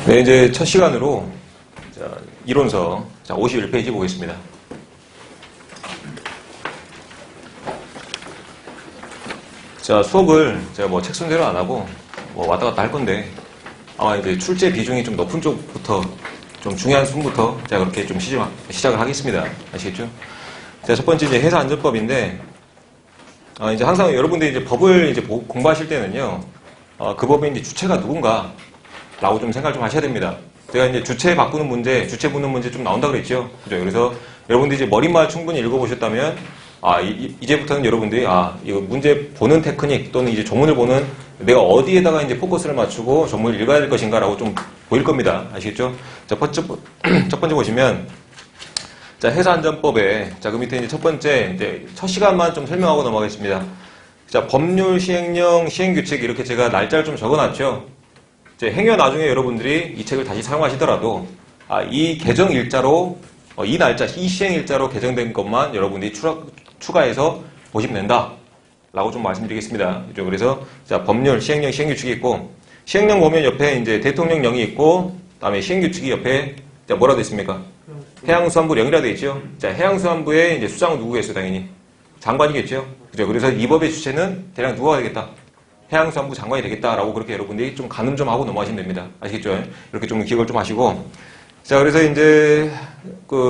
네, 이제 첫 시간으로 이론서 51페이지 보겠습니다. 자, 수업을 제가 뭐 책 순대로 안 하고 뭐 왔다 갔다 할 건데 아마 이제 출제 비중이 좀 높은 쪽부터 좀 중요한 순부터 제가 그렇게 좀 시작을 하겠습니다. 아시겠죠? 자, 첫 번째 이제 회사안전법인데 이제 항상 여러분들이 이제 법을 이제 공부하실 때는요, 그 법의 이제 주체가 누군가 라고 좀 생각을 좀 하셔야 됩니다. 제가 이제 주체 바꾸는 문제, 주체 묻는 문제 좀 나온다 그랬죠? 그죠? 그래서 여러분들이 이제 머릿말 충분히 읽어보셨다면, 이제부터는 여러분들이, 이거 문제 보는 테크닉 또는 이제 조문을 보는 내가 어디에다가 이제 포커스를 맞추고 조문을 읽어야 될 것인가 라고 좀 보일 겁니다. 아시겠죠? 자, 첫 번째 보시면, 자, 회사안전법에, 자, 그 밑에 이제 첫 번째, 이제 첫 시간만 좀 설명하고 넘어가겠습니다. 자, 법률, 시행령, 시행규칙 이렇게 제가 날짜를 좀 적어놨죠? 행여 나중에 여러분들이 이 책을 다시 사용하시더라도 이 개정 일자로 이 날짜, 이 시행 일자로 개정된 것만 여러분들이 추가해서 보시면 된다 라고 좀 말씀드리겠습니다. 그래서 자, 법률, 시행령, 시행규칙이 있고 시행령 보면 옆에 이제 대통령령이 있고 그다음에 시행규칙이 옆에 자, 뭐라 되어 있습니까? 해양수산부령이라 되어 있죠. 자, 해양수산부에 이제 수장은 누구겠어요? 당연히 장관이겠죠. 그죠? 그래서 이 법의 주체는 대략 누가 되겠다? 해양수산부 장관이 되겠다라고 그렇게 여러분들이 좀 가늠 좀 하고 넘어가시면 됩니다. 아시겠죠? 이렇게 좀 기억을 좀 하시고. 자, 그래서 이제,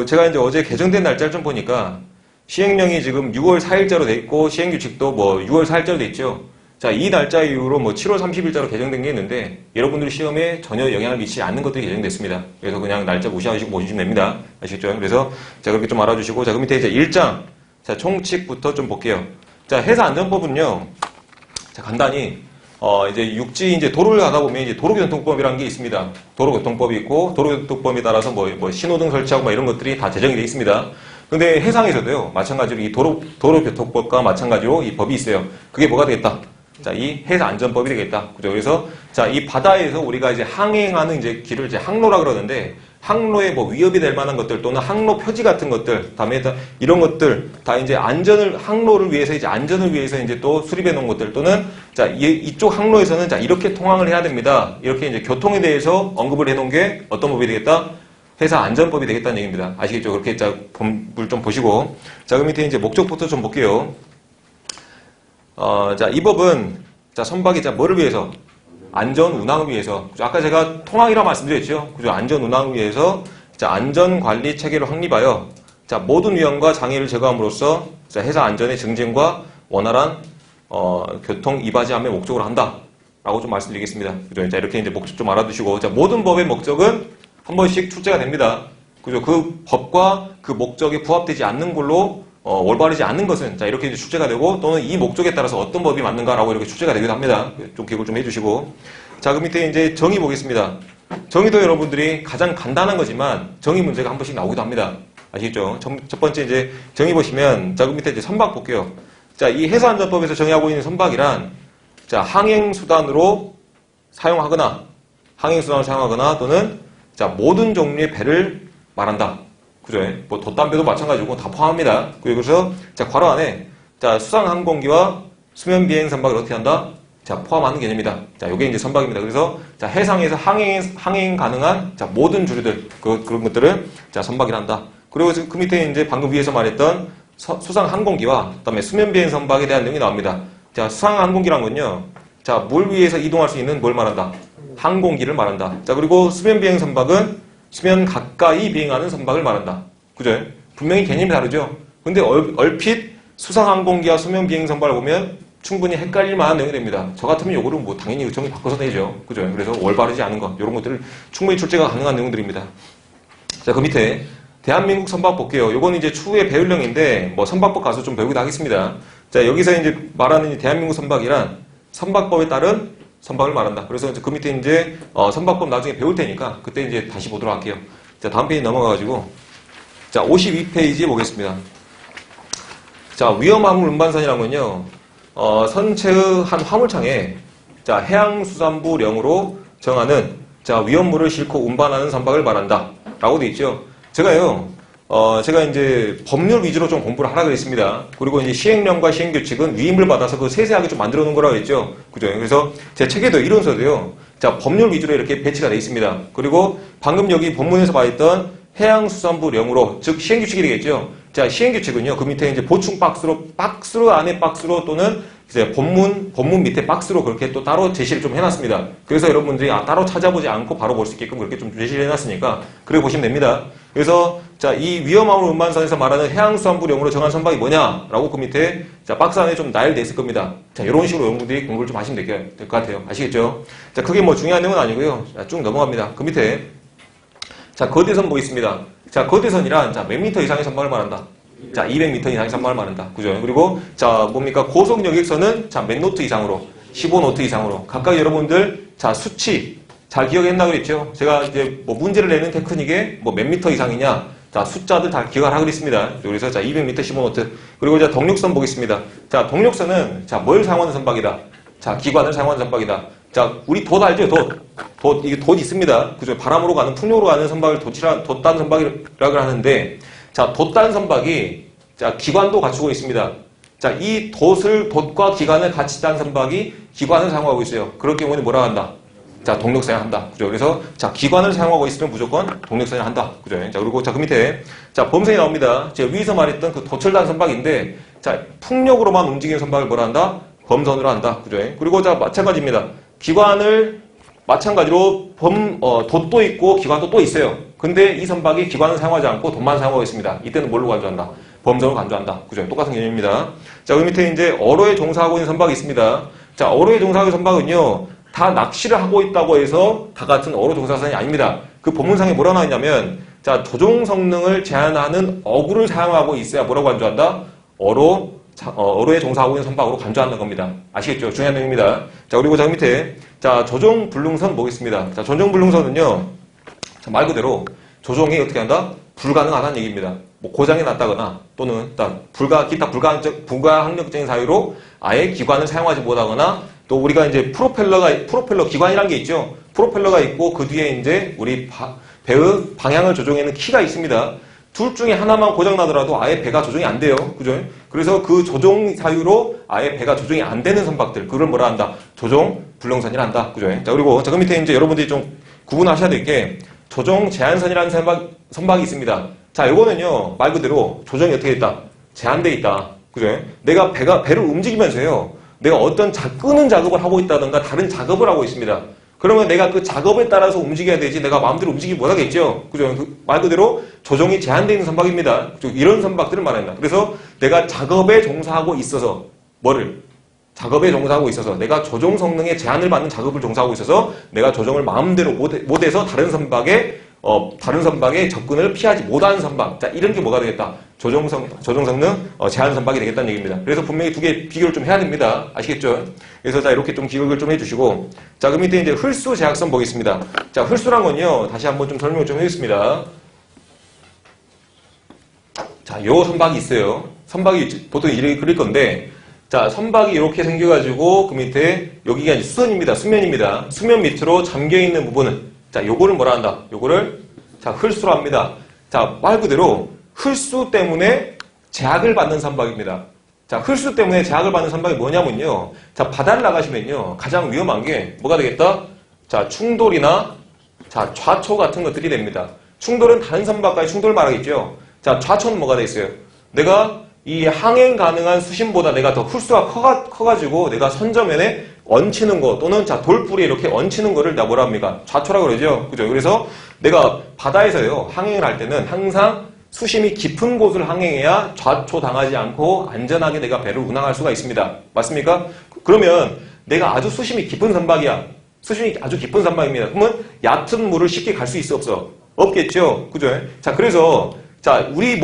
제가 이제 어제 개정된 날짜를 좀 보니까 시행령이 지금 6월 4일자로 돼 있고 시행규칙도 뭐 6월 4일자로 돼 있죠. 자, 이 날짜 이후로 뭐 7월 30일자로 개정된 게 있는데 여러분들 시험에 전혀 영향을 미치지 않는 것들이 개정됐습니다. 그래서 그냥 날짜 무시하시고 보시면 됩니다. 아시겠죠? 그래서 자, 그렇게 좀 알아주시고. 자, 그 밑에 이제 1장. 자, 총칙부터 좀 볼게요. 자, 회사안전법은요. 자, 간단히, 이제 육지, 이제 도로를 가다 보면 이제 도로교통법이라는 게 있습니다. 도로교통법이 있고, 도로교통법에 따라서 뭐 신호등 설치하고 뭐 이런 것들이 다 제정이 되어 있습니다. 근데 해상에서도요, 마찬가지로 이 도로교통법과 마찬가지로 이 법이 있어요. 그게 뭐가 되겠다? 자, 이 해사안전법이 되겠다. 그죠? 그래서, 자, 이 바다에서 우리가 이제 항행하는 이제 길을 이제 항로라 그러는데, 항로에 뭐 위협이 될 만한 것들 또는 항로 표지 같은 것들, 다음에 이런 것들 다 이제 항로를 위해서 이제 안전을 위해서 이제 또 수립해 놓은 것들 또는 자, 이쪽 항로에서는 자, 이렇게 통항을 해야 됩니다. 이렇게 이제 교통에 대해서 언급을 해 놓은 게 어떤 법이 되겠다? 회사안전법이 되겠다는 얘기입니다. 아시겠죠? 그렇게 자, 법을 좀 보시고. 자, 그 밑에 이제 목적부터 좀 볼게요. 자, 이 법은 자, 선박이 자, 뭐를 위해서? 안전 운항을 위해서. 아까 제가 통항이라 말씀드렸죠. 그죠? 안전 운항을 위해서 자, 안전 관리 체계를 확립하여 자, 모든 위험과 장애를 제거함으로써 자, 회사 안전의 증진과 원활한 교통 이바지함의 목적으로 한다라고 좀 말씀드리겠습니다. 그죠? 자, 이렇게 이제 목적 좀 알아두시고 자, 모든 법의 목적은 한 번씩 출제가 됩니다. 그죠? 그 법과 그 목적에 부합되지 않는 걸로 올바르지 않는 것은 자, 이렇게 이제 출제가 되고 또는 이 목적에 따라서 어떤 법이 맞는가라고 이렇게 출제가 되기도 합니다. 좀 기억을 좀 해주시고. 자, 그 밑에 이제 정의 보겠습니다. 정의도 여러분들이 가장 간단한 거지만 정의 문제가 한 번씩 나오기도 합니다. 아시겠죠? 첫 번째 이제 정의 보시면 자, 그 밑에 이제 선박 볼게요. 자, 이 해사안전법에서 정의하고 있는 선박이란 자, 항행수단으로 사용하거나 또는 자, 모든 종류의 배를 말한다. 그죠? 뭐 돛담배도 마찬가지고 다 포함합니다. 그래서 자, 괄호 안에 자, 수상항공기와 수면비행 선박을 어떻게 한다? 자, 포함하는 개념이다. 자, 요게 이제 선박입니다. 그래서 자, 해상에서 항행 가능한 자, 모든 주류들 그런 것들을 자, 선박이란다. 그리고 그 밑에 이제 방금 위에서 말했던 수상항공기와 그다음에 수면비행 선박에 대한 내용이 나옵니다. 자, 수상항공기란 건요. 자, 물 위에서 이동할 수 있는 뭘 말한다? 항공기를 말한다. 자, 그리고 수면비행 선박은 수면 가까이 비행하는 선박을 말한다. 그죠? 분명히 개념이 다르죠? 근데 얼핏 수상항공기와 수면비행 선박을 보면 충분히 헷갈릴 만한 내용이 됩니다. 저 같으면 요거를 뭐 당연히 정의 바꿔서 내죠. 그죠? 그래서 올바르지 않은 것, 이런 것들을 충분히 출제가 가능한 내용들입니다. 자, 그 밑에 대한민국 선박 볼게요. 요거는 이제 추후에 배울 내용인데 뭐 선박법 가서 좀 배우기도 하겠습니다. 자, 여기서 이제 말하는 대한민국 선박이란 선박법에 따른 선박을 말한다. 그래서 그 밑에 이제 선박법 나중에 배울 테니까 그때 이제 다시 보도록 할게요. 자, 다음 페이지 넘어가가지고 자, 52페이지 보겠습니다. 자, 위험화물 운반선이라는 건요. 선체의 한 화물창에 자, 해양수산부령으로 정하는 자, 위험물을 싣고 운반하는 선박을 말한다. 라고 돼 있죠. 제가 이제 법률 위주로 좀 공부를 하라 그랬습니다. 그리고 이제 시행령과 시행규칙은 위임을 받아서 그 세세하게 좀 만들어 놓은 거라고 했죠. 그죠? 그래서 제 책에도 이론서도요. 자, 법률 위주로 이렇게 배치가 되어 있습니다. 그리고 방금 여기 본문에서 말했던 해양수산부령으로, 즉 시행규칙이 되겠죠. 자, 시행규칙은요, 그 밑에 이제 보충 박스로 안에 박스로 또는 이제 본문 밑에 박스로 그렇게 또 따로 제시를 좀 해놨습니다. 그래서 여러분들이 따로 찾아보지 않고 바로 볼 수 있게끔 그렇게 좀 제시를 해놨으니까 그렇게 보시면 됩니다. 그래서 자, 이 위험함을 운반선에서 말하는 해양수산부령으로 정한 선박이 뭐냐라고 그 밑에 자, 박스 안에 좀 나열되어 있을 겁니다. 자, 이런 식으로 여러분들이 공부를 좀 하시면 될 것 같아요. 아시겠죠? 자, 그게 뭐 중요한 내용은 아니고요. 자, 쭉 넘어갑니다. 그 밑에 자, 거대선 보겠습니다. 자, 거대선이란 자, 몇 미터 이상의 선박을 말한다. 자, 200m 이상의 선박을 말한다. 그죠? 그리고 자, 뭡니까? 고속 여객선은 자, 몇 노트 이상으로, 15노트 이상으로. 각각 여러분들 자, 수치 잘 기억했나 그랬죠? 제가 이제 뭐 문제를 내는 테크닉에 뭐 몇 미터 이상이냐, 자, 숫자들 다 기억을 하고 그랬습니다. 그래서 자, 200m 15노트. 그리고 자, 동력선 보겠습니다. 자, 동력선은 자, 뭘 사용하는 선박이다. 자, 기관을 사용하는 선박이다. 자, 우리 돛 알죠? 이게 돛 있습니다. 그죠? 바람으로 가는, 풍력으로 가는 선박을 돛단 선박이라고 하는데, 자, 돛단 선박이, 자, 기관도 갖추고 있습니다. 자, 이 돛과 기관을 같이 단 선박이 기관을 사용하고 있어요. 그럴 경우에는 뭐라 한다? 자, 동력선을 한다. 그죠? 그래서, 자, 기관을 사용하고 있으면 무조건 동력선을 한다. 그죠? 자, 그리고 자, 그 밑에, 자, 범선이 나옵니다. 제가 위에서 말했던 그 돛철단 선박인데, 자, 풍력으로만 움직이는 선박을 뭐라 한다? 범선으로 한다. 그죠? 그리고 자, 마찬가지입니다. 기관을 마찬가지로 돛도 있고 기관도 또 있어요. 근데 이 선박이 기관을 사용하지 않고 돛만 사용하고 있습니다. 이때는 뭘로 간주한다? 범선으로 간주한다. 그죠? 똑같은 개념입니다. 자, 그 밑에 이제 어로에 종사하고 있는 선박이 있습니다. 자, 어로에 종사하고 있는 선박은요, 다 낚시를 하고 있다고 해서 다 같은 어로 종사선이 아닙니다. 그 본문상에 뭐라 나와 있냐면, 자, 조종 성능을 제한하는 어구를 사용하고 있어야 뭐라고 간주한다? 어로에 종사하고 있는 선박으로 간주하는 겁니다. 아시겠죠? 중요한 내용입니다. 자, 그리고 자, 밑에, 자, 조종 불능선 보겠습니다. 자, 조종 불능선은요, 자, 말 그대로 조종이 어떻게 한다? 불가능하다는 얘기입니다. 뭐 고장이 났다거나 또는 기타 불가항력적인 사유로 아예 기관을 사용하지 못하거나 또 우리가 이제 프로펠러 기관이라는 게 있죠. 프로펠러가 있고 그 뒤에 이제 우리 배의 방향을 조종하는 키가 있습니다. 둘 중에 하나만 고장나더라도 아예 배가 조종이 안 돼요. 그죠? 그래서 그 조종 사유로 아예 배가 조종이 안 되는 선박들, 그걸 뭐라 한다? 조종 불능선이라 한다. 그죠? 자, 그리고 저 밑에 이제 여러분들이 좀 구분하셔야 될 게 조종 제한선이라는 선박이 있습니다. 자, 이거는요, 말 그대로 조정이 어떻게 됐다? 제한돼 있다. 그죠? 내가 배를 움직이면서요, 내가 어떤 끄는 작업을 하고 있다던가 다른 작업을 하고 있습니다. 그러면 내가 그 작업에 따라서 움직여야 되지 내가 마음대로 움직이지 못하겠죠. 그죠? 말 그대로 조정이 제한되어 있는 선박입니다. 이런 선박들을 말합니다. 그래서 내가 작업에 종사하고 있어서 작업에 종사하고 있어서 내가 조종 성능에 제한을 받는 작업을 종사하고 있어서 내가 조정을 마음대로 못해서 다른 선박에 접근을 피하지 못하는 선박. 자, 이런 게 뭐가 되겠다? 조종 성능 제한 선박이 되겠다는 얘기입니다. 그래서 분명히 두 개 비교를 좀 해야 됩니다. 아시겠죠? 그래서 자, 이렇게 좀 기억을 좀 해주시고, 자, 그 밑에 이제 흘수 제약선 보겠습니다. 자, 흘수란 건요, 다시 한번 좀 설명을 좀 해주겠습니다. 자, 요 선박이 있어요. 선박이 보통 이렇게 그릴 건데, 자, 선박이 이렇게 생겨가지고 그 밑에 여기가 이제 수선입니다. 수면입니다. 수면 밑으로 잠겨있는 부분은, 자, 요거를 뭐라 한다? 요거를 자, 흘수로 합니다. 자, 말 그대로 흘수 때문에 제약을 받는 선박입니다. 자, 흘수 때문에 제약을 받는 선박이 뭐냐면요. 자, 바다를 나가시면요, 가장 위험한 게 뭐가 되겠다? 자, 충돌이나 자, 좌초 같은 것들이 됩니다. 충돌은 다른 선박과의 충돌을 말하겠죠. 자, 좌초는 뭐가 돼 있어요? 내가 이 항행 가능한 수심보다 내가 더 훌수가 커가지고 내가 선저면에 얹히는 거 또는 자, 돌뿌리에 이렇게 얹히는 거를 내가 뭐라 합니까? 좌초라고 그러죠. 그죠? 그래서 내가 바다에서요, 항행을 할 때는 항상 수심이 깊은 곳을 항행해야 좌초 당하지 않고 안전하게 내가 배를 운항할 수가 있습니다. 맞습니까? 그러면 내가 아주 수심이 깊은 선박이야. 수심이 아주 깊은 선박입니다. 그러면 얕은 물을 쉽게 갈 수 있어 없어? 없겠죠. 그죠? 자, 그래서 자, 우리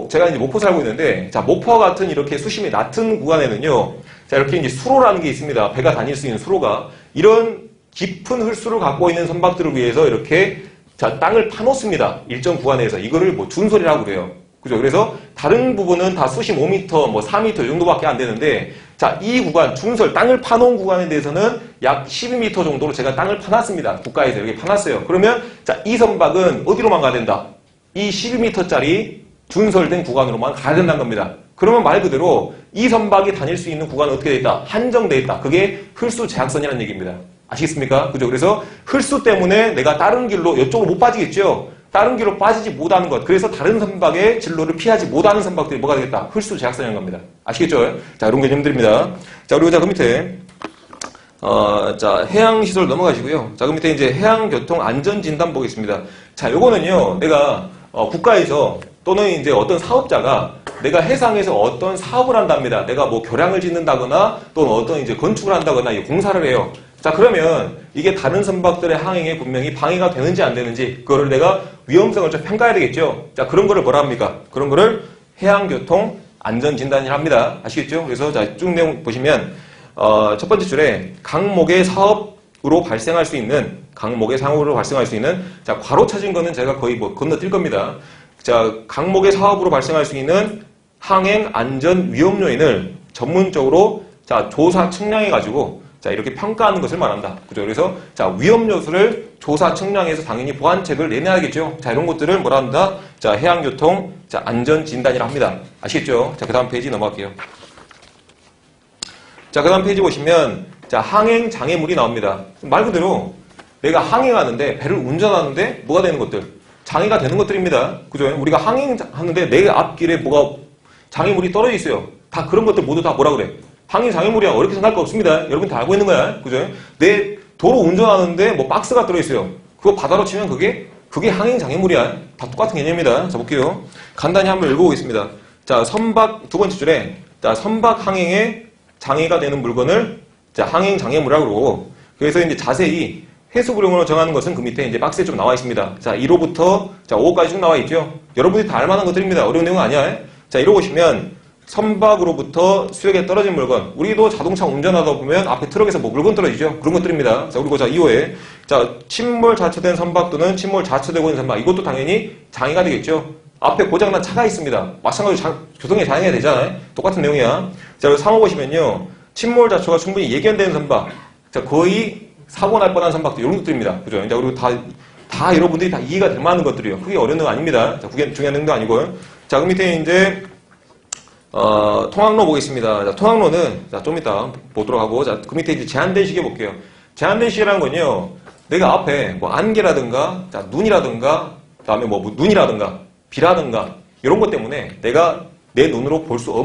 제가 이제 목포 살고 있는데, 자, 목포와 같은 이렇게 수심이 낮은 구간에는요, 자, 이렇게 이제 수로라는 게 있습니다. 배가 다닐 수 있는 수로가. 이런 깊은 흘수를 갖고 있는 선박들을 위해서 이렇게, 자, 땅을 파놓습니다. 일정 구간에서. 이거를 뭐 준설이라고 그래요. 그죠? 그래서 다른 부분은 다 수심 5m, 뭐 4m 이 정도밖에 안 되는데, 자, 이 구간, 준설, 땅을 파놓은 구간에 대해서는 약 12m 정도로 제가 땅을 파놨습니다. 국가에서 이렇게 파놨어요. 그러면, 자, 이 선박은 어디로만 가야 된다? 이 12m짜리 준설된 구간으로만 가야 된다는 겁니다. 그러면 말 그대로 이 선박이 다닐 수 있는 구간은 어떻게 되어 있다? 한정되어 있다. 그게 흘수 제약선이라는 얘기입니다. 아시겠습니까? 그죠? 그래서 흘수 때문에 내가 다른 길로 이쪽으로 못 빠지겠죠? 다른 길로 빠지지 못하는 것. 그래서 다른 선박의 진로를 피하지 못하는 선박들이 뭐가 되겠다? 흘수 제약선인 겁니다. 아시겠죠? 자, 이런 개념들입니다. 자, 그리고 자, 그 밑에 자, 해양시설 넘어가시고요. 자, 그 밑에 이제 해양교통안전진단 보겠습니다. 자, 요거는요, 내가, 국가에서 또는 이제 어떤 사업자가 내가 해상에서 어떤 사업을 한답니다. 내가 뭐 교량을 짓는다거나 또는 어떤 이제 건축을 한다거나 공사를 해요. 자, 그러면 이게 다른 선박들의 항행에 분명히 방해가 되는지 안 되는지 그거를 내가 위험성을 좀 평가해야 되겠죠. 자, 그런 거를 뭐라 합니까? 그런 거를 해양교통안전진단이라 합니다. 아시겠죠? 그래서 자, 쭉 내용 보시면 첫 번째 줄에 강목의 사업으로 발생할 수 있는 자, 괄호 찾은 거는 제가 거의 뭐 건너뛸 겁니다. 자, 강목의 사업으로 발생할 수 있는 항행 안전 위험 요인을 전문적으로 자, 조사 측량해 가지고 자, 이렇게 평가하는 것을 말한다. 그죠? 그래서 자, 위험 요소를 조사 측량해서 당연히 보완책을 내놔야겠죠. 자, 이런 것들을 뭐라 한다? 자, 해양교통 자, 안전 진단이라 합니다. 아시겠죠? 자, 그다음 페이지 넘어갈게요. 자, 그 다음 페이지 보시면, 자, 항행 장애물이 나옵니다. 말 그대로 내가 항행하는데, 배를 운전하는데, 뭐가 되는 것들? 장애가 되는 것들입니다. 그죠? 우리가 항행하는데 내 앞길에 뭐가 장애물이 떨어져 있어요. 다 그런 것들 모두 다 뭐라 그래? 항행 장애물이야. 어렵게 생각할 거 없습니다. 여러분 다 알고 있는 거야. 그죠? 내 도로 운전하는데 뭐 박스가 들어있어요. 그거 바다로 치면 그게 항행 장애물이야. 다 똑같은 개념입니다. 자, 볼게요. 간단히 한번 읽어보겠습니다. 자, 선박, 두 번째 줄에, 자, 선박 항행에 장애가 되는 물건을 자, 항행 장애물이라고 그러고, 그래서 이제 자세히 해수부령으로 정하는 것은 그 밑에 이제 박스에 좀 나와 있습니다. 자, 1호부터 자, 5호까지 쭉 나와 있죠. 여러분들이 다 알만한 것들입니다. 어려운 내용은 아니야. 자, 이러고 보시면 선박으로부터 수역에 떨어진 물건, 우리도 자동차 운전하다 보면 앞에 트럭에서 뭐 물건 떨어지죠. 그런 것들입니다. 자, 그리고 자, 2호에 자, 침몰 자초된 선박 또는 침몰 자초되고 있는 선박, 이것도 당연히 장애가 되겠죠. 앞에 고장난 차가 있습니다. 마찬가지로 교통에 장애가 되잖아요. 똑같은 내용이야. 자, 그리고 3호 보시면요. 침몰 자초가 충분히 예견되는 선박. 자, 거의 사고 날 뻔한 선박도 이런 것들입니다. 그죠? 자, 그리고 다 여러분들이 다 이해가 될 만한 것들이에요. 크게 어려운 거 아닙니다. 자, 중요한 내용도 아니고요. 자, 그 밑에 이제, 통학로 보겠습니다. 자, 통학로는, 자, 좀 이따 보도록 하고, 자, 그 밑에 이제 제한된 시계 볼게요. 제한된 시계라는 건요, 내가 앞에 뭐 안개라든가, 자, 눈이라든가, 그 다음에 뭐 눈이라든가, 비라든가, 이런 것 때문에 내가 내 눈으로 볼 수 없는